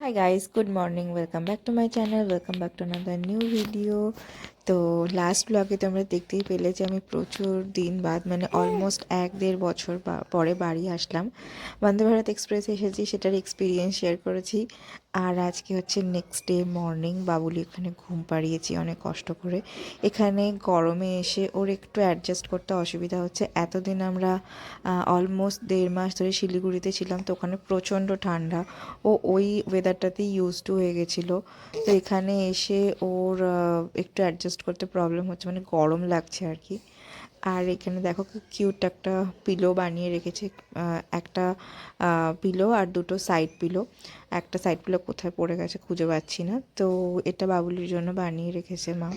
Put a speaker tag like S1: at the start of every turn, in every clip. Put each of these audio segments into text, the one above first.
S1: Hi guys, good morning. Welcome back to my channel. Welcome back to another new video. তো last ব্লগে তোমরা দেখতেই পেলে যে আমি প্রচুর দিন বাদ মানে অলমোস্ট 1-1.5 বছর পরে বাড়ি আসলাম। বন্দে ভারত এক্সপ্রেসে এসেছি, সেটার এক্সপিরিয়েন্স শেয়ার করেছি। আর আজকে হচ্ছে নেক্সট ডে মর্নিং। বাবুলি এখানে ঘুম পাড়িয়েছি অনেক কষ্ট করে। এখানে গরমে এসে ওর একটু অ্যাডজাস্ট করতে অসুবিধা হচ্ছে। এতদিন আমরা অলমোস্ট 1.5 মাস ধরে শিলিগুড়িতে ছিলাম, তো ওখানে প্রচণ্ড ঠান্ডা। ও ওই ওয়েদারটাতেই ইউজ টু হয়ে গেছিলো। তো এখানে এসে ওর একটু অ্যাডজাস্ট করতে প্রবলেম হচ্ছে, মানে গরম লাগছে আর কি। আর এখানে দেখো কি কিউট একটা পিলো বানিয়ে রেখেছে। একটা পিলো আর দুটো সাইড পিলো। একটা সাইড পিলো কোথায় পড়ে গেছে খুঁজে পাচ্ছি না, তো এটা বাবুলির জন্য বানিয়ে রেখেছে মা।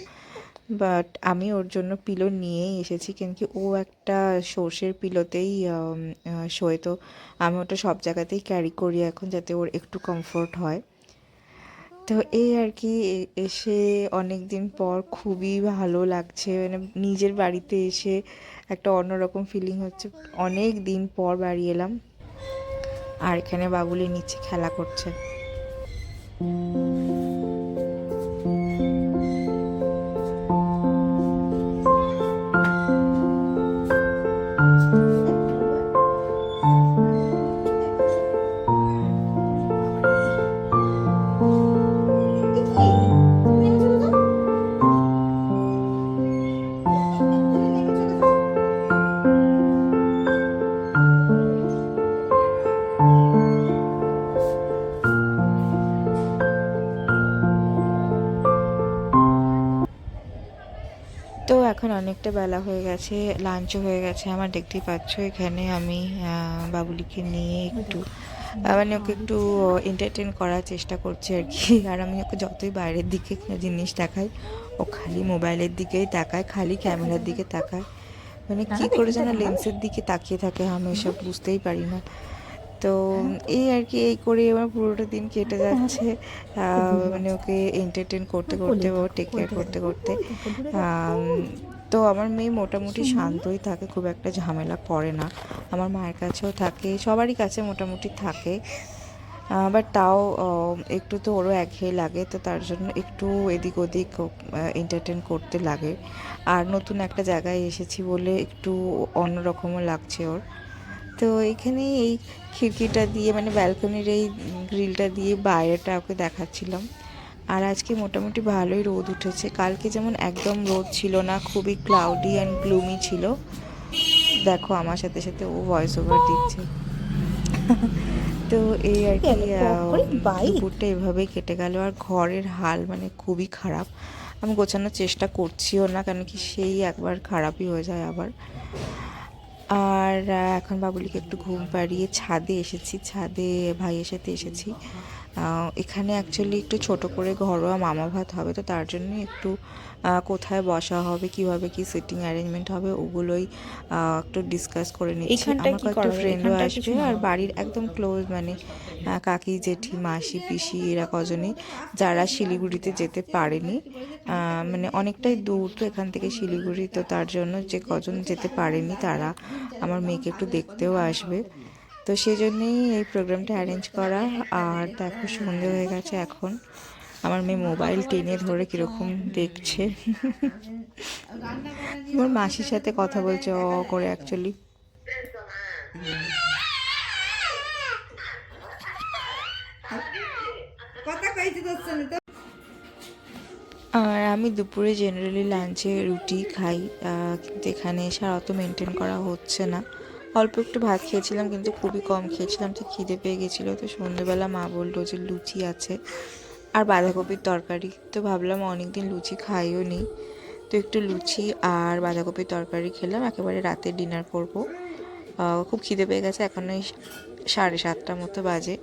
S1: বাট আমি ওর জন্য পিলো নিয়েই এসেছি, কিন্তু ও একটা সর্ষের পিলোতেই শোয়। তো আমি ওটা সব জায়গাতেই ক্যারি করি এখন, যাতে ওর একটু কমফোর্ট হয়। তো এই আর কি, এসে অনেক দিন পর খুবই ভালো লাগছে, মানে নিজের বাড়িতে এসে একটা অন্যরকম ফিলিং হচ্ছে। অনেক দিন পর বাড়ি এলাম। আর এখানে বাবুলি নিচে খেলা করছে। তো এখন অনেকটা বেলা হয়ে গেছে, লাঞ্চও হয়ে গেছে আমার, দেখতেই পাচ্ছ। এখানে আমি বাবুলিকে নিয়ে একটু মানে ওকে একটু এন্টারটেন করার চেষ্টা করছি আর কি। আর আমি ওকে যতই বাইরের দিকে জিনিস দেখাই, ও খালি মোবাইলের দিকেই তাকায়, খালি ক্যামেরার দিকে তাকায়। মানে কী করে যেন লেন্সের দিকে তাকিয়ে থাকে হামেশা, বুঝতেই পারি না। তো এই আর কি, এই করে আমার পুরোটা দিন কেটে যাচ্ছে। মানে ওকে এন্টারটেন করতে করতে, ও টেক কেয়ার করতে করতে। তো আমার মেয়ে মোটামুটি শান্তই থাকে, খুব একটা ঝামেলা করে না। আমার মায়ের কাছেও থাকে, সবারই কাছে মোটামুটি থাকে। বাট তাও একটু তো ওরও একঘেয়ে লাগে, তো তার জন্য একটু এদিক ওদিক এন্টারটেন করতে লাগে। আর নতুন একটা জায়গায় এসেছি বলে একটু অন্যরকমও লাগছে ওর। তো এখানে এই খিড়কিটা দিয়ে, মানে ব্যালকনির এই গ্রিলটা দিয়ে বাইরেটা ওকে দেখাচ্ছিলাম। আর আজকে মোটামুটি ভালোই রোদ উঠেছে। কালকে যেমন একদম রোদ ছিল না, খুবই ক্লাউডি অ্যান্ড গ্লুমি ছিল। দেখো আমার সাথে সাথে ও ভয়েস ওভার দিচ্ছে। তো এই আর কি, দুপুরটা এভাবেই কেটে গেল। আর ঘরের হাল মানে খুবই খারাপ। আমি গোছানোর চেষ্টা করছিও না, কেন কি সেই একবার খারাপই হয়ে যায় আবার। আর এখন বাবুলিকে একটু ঘুম পাড়িয়ে ছাদে এসেছি, ছাদে ভাইয়ের সাথে এসেছি। এখানে অ্যাকচুয়ালি একটু ছোট করে ঘরোয়া মামা ভাত হবে, তো তার জন্য একটু কোথায় বসা হবে, কিভাবে কি সিটিং অ্যারেঞ্জমেন্ট হবে, ওগুলোই একটু ডিসকাস করে নিচ্ছি। আমার কয়েকটা ফ্রেন্ডও আসবে, আর বাড়ির একদম ক্লোজ মানে কাকি জেঠি মাসি পিসি এরা কজনই, যারা শিলিগুড়িতে যেতে পারেনি। মানে অনেকটাই দূর তো এখান থেকে শিলিগুড়ি, তো তার জন্য যে কজন যেতে পারেনি তারা আমার মেয়েকে একটু দেখতেও আসবে। তো সেজন্যই এই প্রোগ্রামটা অ্যারেঞ্জ করা। আর দেখো সন্ধে হয়ে গেছে এখন। আমার মেয়ে মোবাইল টেনে ধরে কীরকম দেখছে। আমার মাসির সাথে কথা বলছে করে অ্যাকচুয়ালি। আর আমি দুপুরে জেনারেলি লাঞ্চে রুটি খাই, কিন্তু এখানে এসে আর অত মেনটেন করা হচ্ছে না। অল্প একটু ভাত খেয়েছিলাম, কিন্তু খুবই কম খেয়েছিলাম, তো খিদে পেয়ে গেছিলো। তো সন্ধ্যেবেলা মা বললো যে লুচি আছে আর বাঁধাকপির তরকারি। তো ভাবলাম অনেক দিন লুচি খাইও নি, তো একটু লুচি আর বাঁধাকপির তরকারি খেলাম, একেবারে রাতে ডিনার করব। খুব খিদে পেয়ে গেছে, এখন ওই 7:30 মতো বাজে।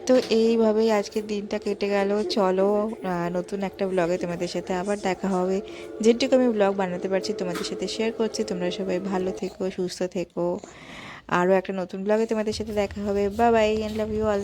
S1: তো এইভাবেই আজকের দিনটা কেটে গেল। চলো নতুন একটা ব্লগে তোমাদের সাথে আবার দেখা হবে। যেটুকু আমি ব্লগ বানাতে পারছি তোমাদের সাথে শেয়ার করছি। তোমরা সবাই ভালো থেকো, সুস্থ থেকো। আরও একটা নতুন ব্লগে তোমাদের সাথে দেখা হবে। Bye bye, and love you all.